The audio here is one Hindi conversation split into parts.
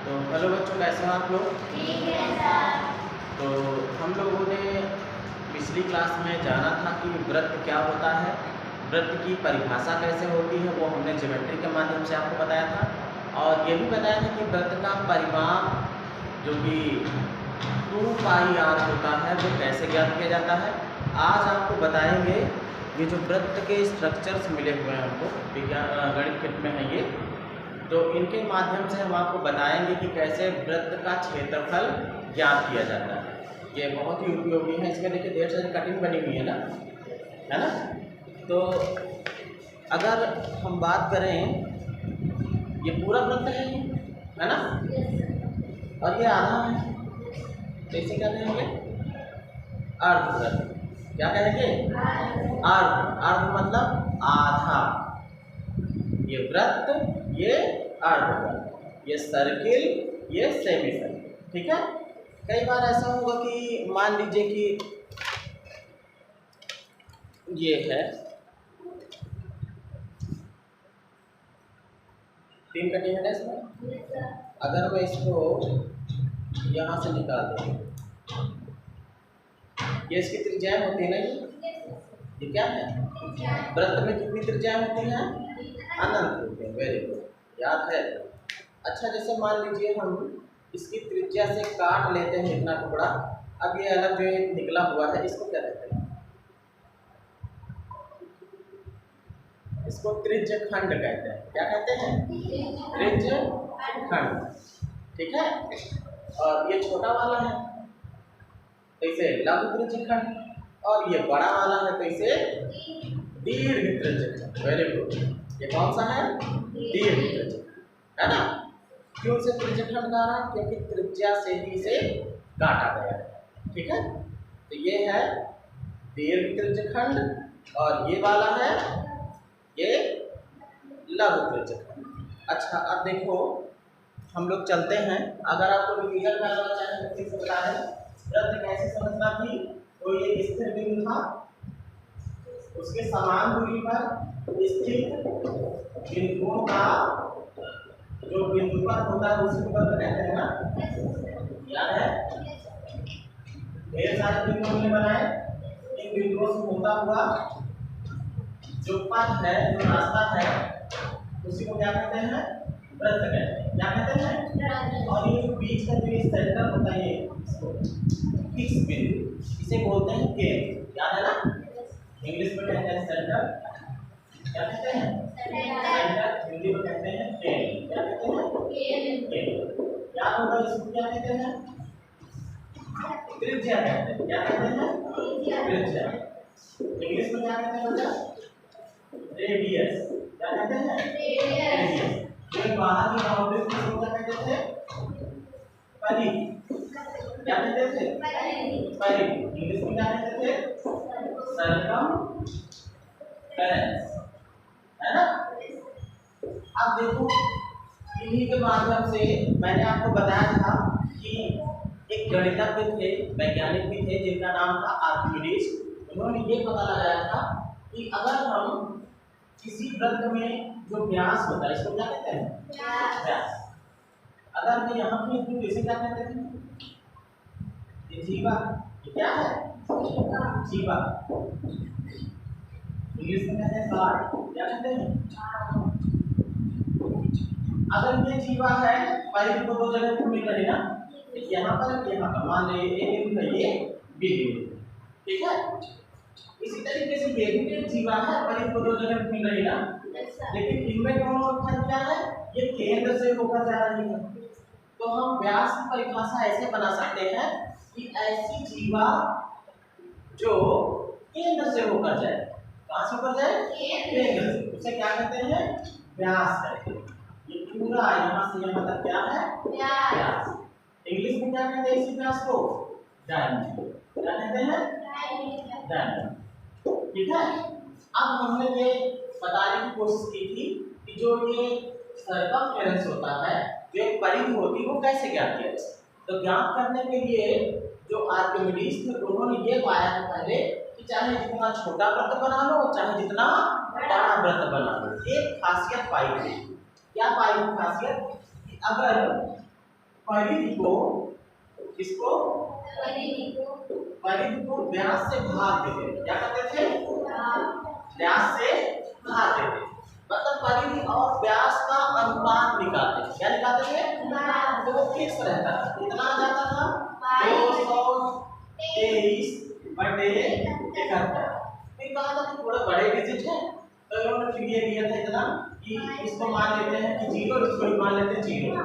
तो हेलो बच्चों, कैसे हैं आप लोग? ठीक है सर। तो हम लोगों ने पिछली क्लास में जाना था कि व्रत क्या होता है, व्रत की परिभाषा कैसे होती है, वो हमने ज्योमेट्री के माध्यम से आपको बताया था। और ये भी बताया था कि व्रत का परिमाप जो कि 2πr होता है वो कैसे ज्ञात किया जाता है। आज आपको बताएंगे ये जो व्रत के स्ट्रक्चर्स मिले हुए हैं हमको विज्ञान गणित किट में है ये, तो इनके माध्यम से हम आपको बताएंगे कि कैसे व्रत का क्षेत्रफल ज्ञात किया जाता है। ये बहुत ही उपयोगी है। इसमें देखिए ढेर सारी कटिंग बनी हुई है ना। तो अगर हम बात करें, ये पूरा व्रत है ना, और ये आधा है, तो इसे क्या कहेंगे? अर्धव्रत। क्या कहेंगे? अर्ध। अर्ध मतलब आधा। ये व्रत, ये अर्धव्रत, ये सर्किल, ये सेमी सर्किल। ठीक है। कई बार ऐसा होगा कि मान लीजिए कि ये है 3 कटिंग है ना इसमें। अगर मैं इसको यहाँ से निकाल दूँ, ये इसकी त्रिज्याएं होती है ना, ये क्या है? व्रत में कितनी त्रिज्याएं होती हैं? अनंत होते हैं। वेरी गुड, याद है। अच्छा, जैसे मान लीजिए हम इसकी त्रिज्या से काट लेते हैं इतना टुकड़ा। अब ये अलग जो निकला हुआ है, इसको क्या कहते हैं? इसको त्रिज्य खंड कहते हैं। क्या कहते हैं? त्रिज्य खंड। ठीक है। और ये छोटा वाला है तो इसे लघु त्रिज्य खंड, और ये बड़ा वाला है तो इसे दीर्घ त्रिज्य खंड। Very good. ये कौन सा है? दीर्घ त्रिज्य खंड, है ना। क्यों से त्रिज्य खंड कहा रहा? क्योंकि त्रिज्या से ही इसे काटा गया है। ठीक है। तो ये है दीर्घ त्रिज्य खंड, और ये वाला है ये लघु त्रिज्य खंड। अच्छा, अब देखो हम लोग चलते हैं। अगर आपको रिवीजन करना चाहें तो फिर से बता दें, व्रत कैसे समझना थी। तो ये स्थिर बिंदु था, उसके समान दूरी पर स्थित बिंदुओं का जो बिंदुपथ होता है उसी को व्रत कहते हैं ना। याद है? ढेर सारे बिंदु हमने बनाए। इन बिंदुओं से होता हुआ जो पथ है, जो रास्ता है, उसी को क्या कहते हैं? व्रत कहते हैं। क्या कहते हैं? और ये जो बीच का जो सेंटर होता है, इसको फिक्स बिंदु, इसे बोलते हैं केंद्र। याद है ना? इंग्लिश में कहते हैं सेंटर। क्या कहते हैं? सेंटर। हिंदी में कहते हैं केंद्र। क्या कहते हैं? केंद्र। याद होगा इसको क्या कहते हैं? त्रिज्या कहते हैं। क्या कहते हैं? त्रिज्या। इंग्लिश में क्या कहते हैं बच्चा? रेडियस। क्या कहते हैं? रेडियस। जो बाहर की बाउंड्री को क्या कहते थे? परिधि। क्या कहते थे? परिधि। इंग्लिश में क्या कहते थे? सरकमफेरेंस, है ना। अब देखो, इन्हीं के माध्यम से मैंने आपको बताया था कि एक गणितज्ञ थे, वैज्ञानिक भी थे, जिनका नाम था आर्किमिडीज। उन्होंने ये पता लगाया था कि अगर हम किसी वृत्त में जो व्यास होता है, इसको क्या कहते हैं? व्यास। अगर मैं यहाँ पे दूं, इसे क्या कहते हैं? ये जीवा। ये क्या है? जीवा। इंग्लिश में कहते हैं कार्ड। क्या कहते हैं? अगर ये जीवा है, परिधि को दो जगह पर मिल रही है ना, यहाँ पर यहाँ पर मान लीजिए ए बिंदु है, ये बी बिंदु। ठीक है। इसी तरीके से ये भी एक जीवा है, परिधि को दो जगह पर मिल रही है ना, लेकिन इनमें दोनों खंड क्या है? ये केंद्र से होकर जा रही है। तो हम व्यास की परिभाषा ऐसे बना सकते हैं कि ऐसी जीवा जो केंद्र से होकर जाए। कहां से होकर जाए? केंद्र से। उसे क्या कहते हैं? व्यास कहते हैं। ये पूरा यहाँ से यहाँ तक क्या है? व्यास। इंग्लिश में क्या कहते हैं इसी व्यास को? डायमीटर। क्या कहते हैं? डायमीटर। ठीक है। अब हमने ये बताने की कोशिश की थी कि जो ये सरकमफेरेंस होता है, जो एक परिधि होती है, वो कैसे ज्ञात किया जाए। तो ज्ञात करने के लिए जो आर्किमिडीज थे, उन्होंने ये पाया था पहले कि चाहे जितना छोटा वृत्त बना लो, चाहे जितना बड़ा वृत्त बना लो, एक खासियत पाई थी। क्या पाई थी खासियत? कि अगर परिधि को इसको परिधि को व्यास से भाग देते, क्या करते थे, व्यास से भाग देते, मतलब परिधि और व्यास का अनुपात निकालते, क्या निकालते थे, तो वो फिक्स रहता था, कितना आ जाता था 223/71। फिर कहा था कि थोड़े बड़े डिजिट है तो इन्होंने फिर ये दिया था इतना कि इसको मान लेते हैं कि 0, इसको मान लेते हैं 0,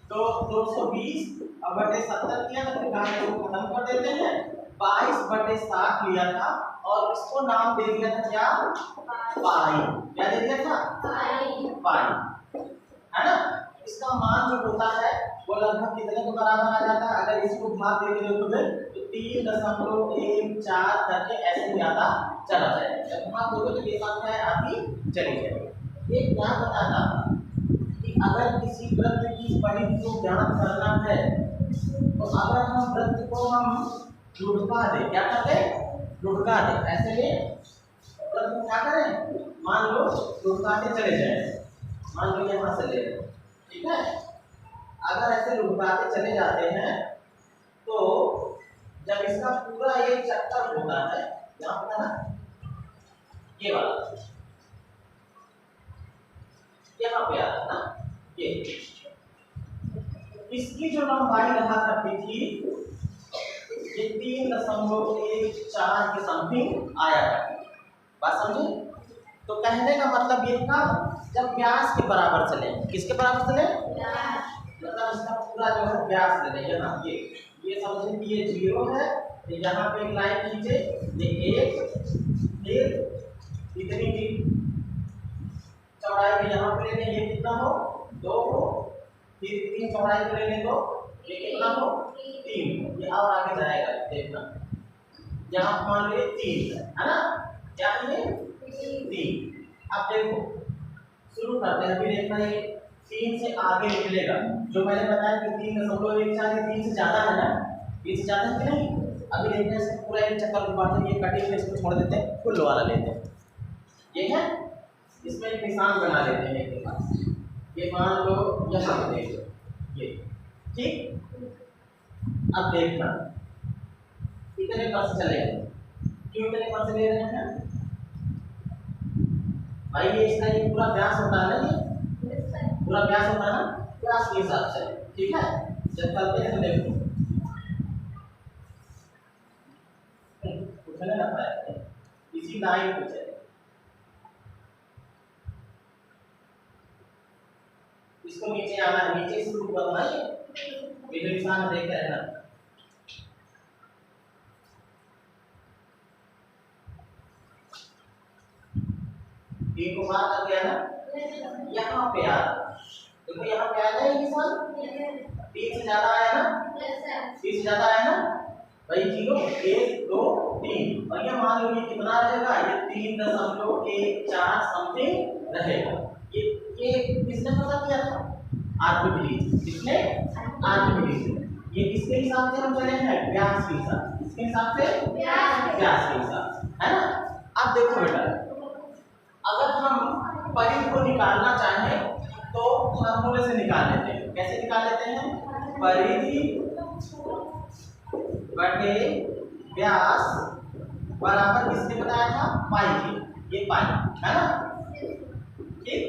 तो 220/70 किया था, फिर कहा इसको खत्म कर देते हैं, 22/60 लिया था और इसको नाम दे दिया था क्या, पाई, क्या दे दिया था, पाई, है ना। इसका मान जो होता है वो लगभग कितने के बराबर आ जाता है, अगर इसको भाग देके देखोगे तो 3.14 करके ऐसे ज्यादा चला जाएगा, जब भाग दोगे तो ये संख्या है आपकी चली जाएगी। ये क्या बताता कि अगर किसी वृत्त की परिधि को ज्ञात करना है तो अगर हम वृत्त को हम लुढ़का दे, क्या करते, लुढ़का दे, ऐसे में वृत्त को क्या करें, मान लो लुढ़काते चले जाए, मान लो यहाँ से ले, ठीक है, अगर ऐसे लुढ़काते चले जाते हैं तो जब इसका पूरा एक चक्कर होता है, यहाँ पर ना ये वाला यहाँ पे आता ना, ये इसकी जो लंबाई रहा करती थी ये 3.14 के समथिंग आया करती, बात समझे। तो कहने का मतलब ये था जब व्यास के बराबर चले, किसके बराबर चले, मतलब इसका पूरा जो है व्यास ले लेंगे ना, ये समझे कि ये 0 है, तो यहाँ पे एक लाइन खींचे, ये 1, फिर इतनी की चौड़ाई पे यहाँ पे लेने, ये कितना हो 2 हो, फिर इतनी चौड़ाई पे लेने तो ये कितना हो 3, ये और आगे जाएगा, देखना यहाँ मान लो 3 है ना, क्या ये 3। अब देखो शुरू करते हैं, अभी देखना ये 3 से आगे निकलेगा, जो मैंने बताया कि 3.14 3 से ज्यादा है ना, 3 से ज्यादा है कि नहीं। अभी देखने से पूरा एक चक्कर घुमाते हैं, ये कटिंग इसको छोड़ देते हैं, फुल वाला लेते हैं, ये है, इसमें एक निशान बना लेते हैं एक पास, ये मान लो यहाँ पे देख लो, ये ठीक। अब देखना कितने पास चलेगा, क्यों इतने पास ले रहे हैं भाई, ये इसका ये पूरा व्यास होता है ना, ये पूरा व्यास होता है ना, व्यास के हिसाब से, ठीक है। जब चलते हैं तो देखो उठने लगता है, इसी लाइन पे चले, इसको नीचे आना है, नीचे से शुरू करना है, ये जो निशान देख रहे हैं ना, ये को मार कर गया ना, यहाँ पे आ, देखो यहाँ पे आ गया निशान, 3 से ज्यादा आया ना, 3 से ज्यादा आया ना भाई, 0 1 2 3, और ये मान लो ये कितना रहेगा, ये 3.14 समथिंग रहेगा। ये किसने पता किया था, आर्किमिडीज, किसने, आर्किमिडीज। ये किसके हिसाब से हम चले हैं, व्यास के हिसाब, किसके हिसाब से, व्यास के हिसाब, है ना। अब देखो बेटा, अगर हम परिधि को निकालना चाहें तो फार्मूले से निकाल लेते हैं, कैसे निकाल लेते हैं, परिधि बटे व्यास बराबर किसने बताया था, पाई के, ये पाई है ना, ठीक।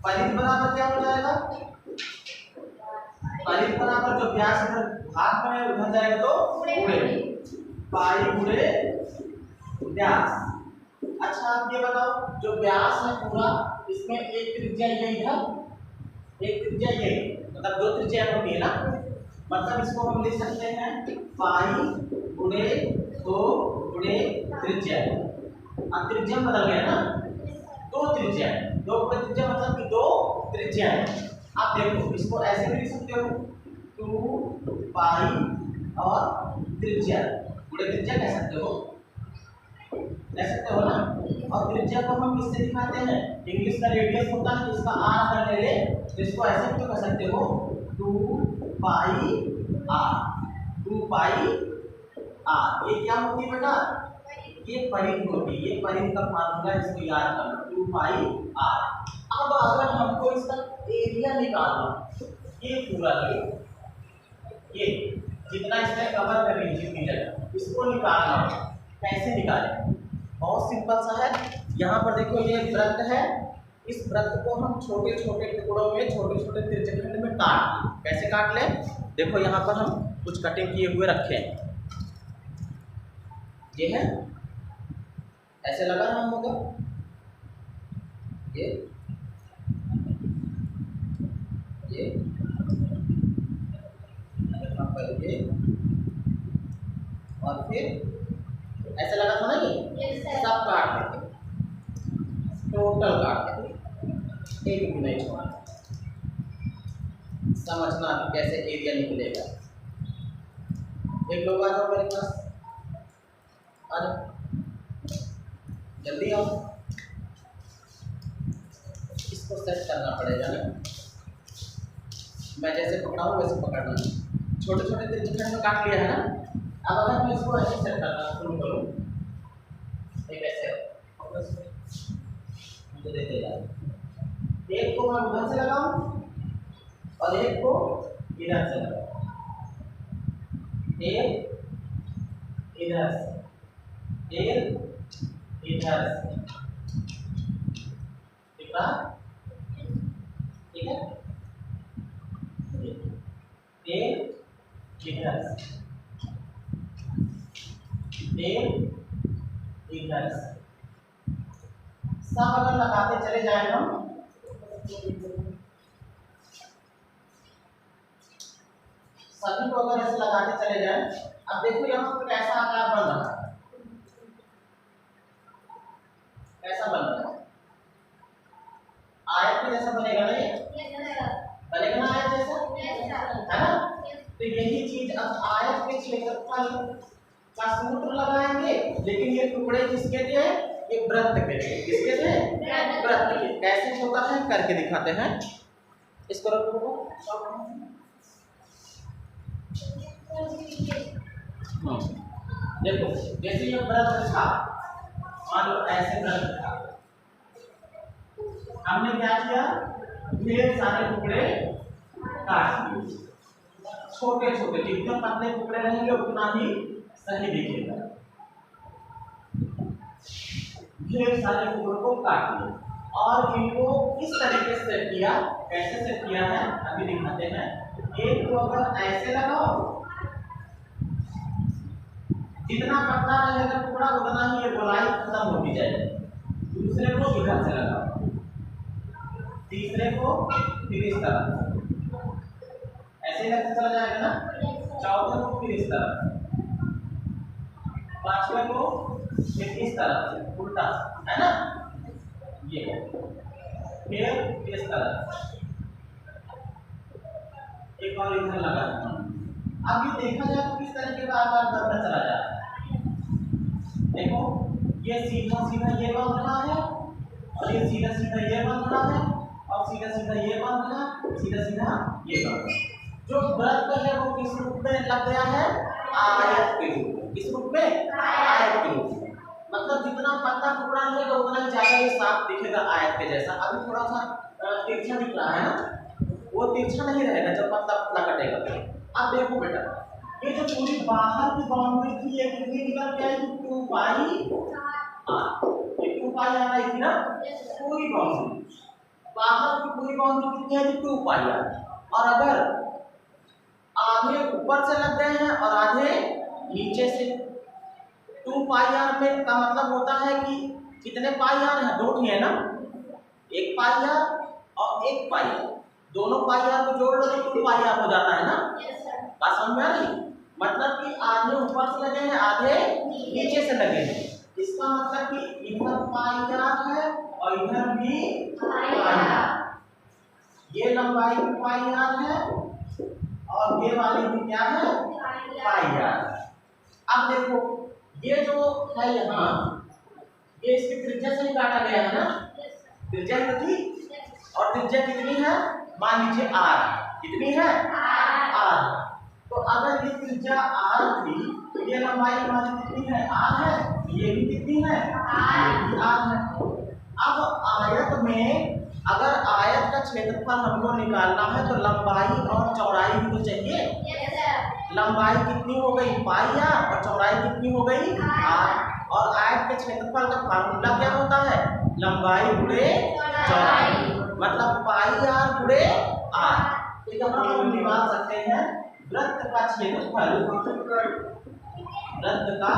परिधि बराबर क्या हो जाएगा, परिधि बराबर जो व्यास इधर भाग में उधर जाएगा तो गुणे, पाई गुणे व्यास। अच्छा आप ये बताओ, जो व्यास है पूरा, इसमें एक त्रिज्या ये इधर, एक त्रिज्या ये, मतलब 2 त्रिज्या होती है ना, मतलब इसको हम लिख सकते हैं पाई गुणे 2 गुणे त्रिज्या। अब त्रिज्या बदल गया ना, 2 त्रिज्या, 2 गुणे त्रिज्या मतलब कि 2 त्रिज्या है। आप देखो इसको ऐसे भी लिख सकते हो, 2 पाई और त्रिज्या गुणे त्रिज्या कह सकते हो, कह सकते हो ना। और त्रिज्या को हम किससे दिखाते हैं, इंग्लिश का रेडियस होता है, इसका आर अगर ले ले तो इसको ऐसे भी तो कह सकते हो 2 पाई आर, 2 पाई आर। ये क्या होती है बेटा, ये परिधि होती है, ये परिधि का फार्मूला इसको याद कर लो, 2 पाई आर। अब अगर हमको इसका एरिया निकालना, ये पूरा जो ये जितना इसमें कवर कर रही है जितनी जगह, इसको निकालना है। कैसे निकालें? बहुत सिंपल सा है। यहाँ पर देखो ये वृत्त है, इस वृत्त को हम छोटे छोटे टुकड़ों में, छोटे छोटे त्रिज्यखंड में काट लें। कैसे काट लें? देखो यहाँ पर हम कुछ कटिंग किए हुए रखे हैं, ये है, ऐसे लगा ना हम होगा ये यहाँ पर ये, और फिर ऐसे लगा था ना, ये सब काट देते, टोटल काट देते, एक भी नहीं छोड़ा। समझना कि कैसे एरिया निकलेगा। एक लोग आ जाओ मेरे पास, आ जाओ जल्दी आओ। इसको सेट करना पड़ेगा ना, मैं जैसे पकड़ाऊँ वैसे पकड़ना। छोटे छोटे त्रिज्यखंड में काट लिया है ना। अब अगर मैं इसको ऐसे सेट करना शुरू करूँ, एक ऐसे मुझे देते जाए, एक को मैं उधर से लगाऊं और एक को इधर से लगाऊं, एक इधर से, एक इधर से, ठीक है? ठीक है, एक इधर से, एक इधर से, सब अगर लगाते चले जाए हम, सभी को अगर ऐसे लगाते चले जाए। अब देखो यहाँ पर कैसा आकार बन रहा है, कैसा बन रहा है? आयत के जैसा बनेगा ना, ये बनेगा ना आयत जैसा, है ना? तो यही चीज अब आयत के क्षेत्रफल का सूत्र लगाएंगे, लेकिन ये टुकड़े किसके थे? ये वृत्त के थे। किसके थे? वृत्त के। कैसे होता है करके दिखाते हैं। इसको रखो, देखो जैसे ये वृत्त था, मान लो ऐसे वृत्त था, हमने क्या किया? ढेर सारे टुकड़े काट दिए, छोटे छोटे, जितने पतले टुकड़े रहेंगे उतना ही सही दिखेगा। ढेर सारे टुकड़ों को काट दिया और इनको इस तरीके से सेट किया। कैसे सेट किया है अभी दिखाते हैं। एक को अगर ऐसे लगाओ, जितना पतला रहेगा टुकड़ा उतना ही ये गोलाई खत्म होती जाएगी। दूसरे को इधर से लगाओ, तीसरे को फिर इस तरह ऐसे लगते चला जाएगा ना, चौथे को फिर इस तरह, पांचवे को फिर इस तरह से उल्टा, है ना? ये फिर इस तरह, एक और इधर लगा। अब ये देखा जाए तो किस तरीके का आकार बनता चला जा रहा है। देखो ये सीधा सीधा ये बन रहा है, और ये सीधा सीधा ये बन रहा है, और सीधा सीधा ये बन रहा है, सीधा सीधा ये बन रहा है। जो वृत्त है वो किस रूप में लग गया है? आयत के रूप में। किस रूप में? आयत के रूप में। मतलब जितना पतला टुकड़ा रहेगा उतना ही ज्यादा ये साफ दिखेगा आयत के जैसा। अभी थोड़ा सा तिरछा दिख रहा है ना, वो तिरछा नहीं रहेगा जब पतला पतला कटेगा। अब देखो बेटा, ये जो पूरी बाहर की बाउंड्री थी ये कितनी निकल के आई? 2 पाई r। ये 2 पाई r आई थी ना पूरी बाउंड्री, बाहर की पूरी बाउंड्री कितनी है? 2 पाई r। और अगर आधे ऊपर से लग गए हैं और आधे नीचे से, 2 पाई r में का मतलब होता है कि कितने पाई r है? 2 ही है ना, 1 पाई r और 1 पाई r, दोनों पाई r को जोड़ लो तो 2 पाई r हो जाता है ना। बात समझ में आ रही? मतलब कि आधे ऊपर से लगे हैं, आधे नीचे से लगे हैं। इसका मतलब कि इधर पाई r है और इधर भी पाई r। ये लंबाई भी पाई r है और ये वाली भी क्या है? पाई r। अब देखो ये जो है यहाँ, ये इसकी त्रिज्या से ही काटा गया है ना, त्रिज्या ही थी, और त्रिज्या कितनी है? मान लीजिए r। कितनी है? r। तो अगर ये त्रिज्या r थी तो ये लंबाई हमारी कितनी है? r है। ये भी कितनी है? ये भी r है। अब आयत में अगर आयत का क्षेत्रफल हमको निकालना है तो लंबाई और चौड़ाई भी तो चाहिए। लंबाई कितनी हो गई पाई आर और चौड़ाई कितनी हो गई आर। और आयत के क्षेत्रफल का फार्मूला क्या होता है लंबाई गुणे चौड़ाई, मतलब पाई आर गुणे आर। ठीक है, हम निकाल सकते हैं वृत्त का क्षेत्रफल, वृत्त का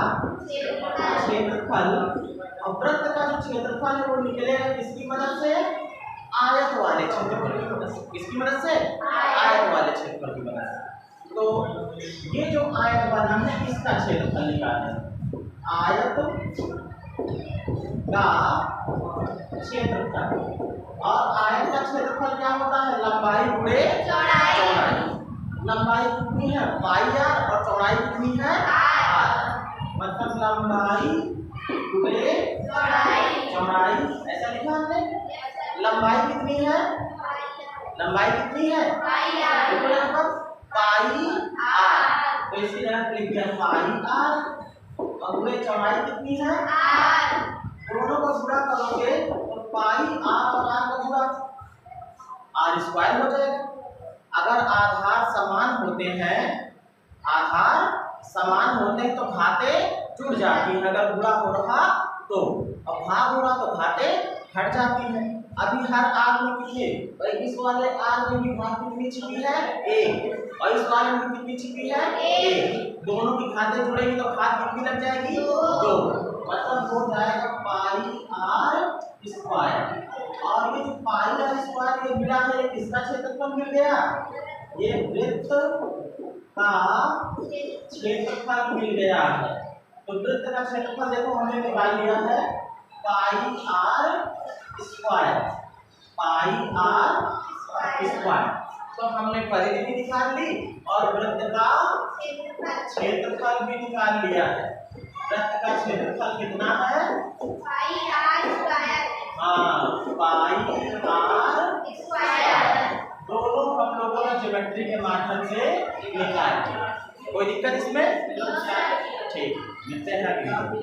क्षेत्रफल। और वृत्त का जो क्षेत्रफल है वो निकलेगा किसकी मदद से आयत वाले क्षेत्रफल की मदद से। किसकी मदद से आयत वाले क्षेत्रफल की मदद से। तो ये जो आयत बना है इसका क्षेत्रफल निकालना है। आयत का क्षेत्रफल, और आयत का क्षेत्रफल क्या होता है लंबाई गुणे चौड़ाई। लंबाई कितनी है पाई आर और चौड़ाई कितनी है आर, मतलब लंबाई गुणे चौड़ाई। ऐसा लिखा हमने। लंबाई कितनी है लंबाई कितनी है पाई आर, तो इसी तरह लिख दिया पाई आर और गुणे चौड़ाई कितनी है आर। दोनों को गुणा करोगे तो पाई आर और आर का गुणा आर स्क्वायर हो जाएगा। अगर आधार समान होते हैं, आधार समान होते हैं तो घाते जुड़ जाती है अगर गुणा हो रहा तो, और भाग हो रहा तो घाते हट जाती है। अभी हर आर में कितने, इस वाले आर में भी घात कितनी छिपी है एक, और इस वाले में कितनी छिपी है एक। दोनों की घातें जुड़ेगी तो घात कितनी लग जाएगी दो, मतलब हो जाएगा पाई आर स्क्वायर। और ये जो पाई आर स्क्वायर ये मिला है ये किसका क्षेत्रफल मिल गया, ये वृत्त का क्षेत्रफल मिल गया है। तो वृत्त का क्षेत्रफल देखो हमने निकाल लिया है pi r square, pi r square. तो हमने परिधि भी निकाल ली और वृत्त का क्षेत्रफल भी निकाल लिया है। वृत्त का क्षेत्रफल कितना है पाई आर स्क्वायर, हाँ पाई आर स्क्वायर। दोनों हम लोगों ने ज्योमेट्री के माध्यम से निकाल दिया। कोई दिक्कत इसमें? ठीक, मिलते हैं अगली।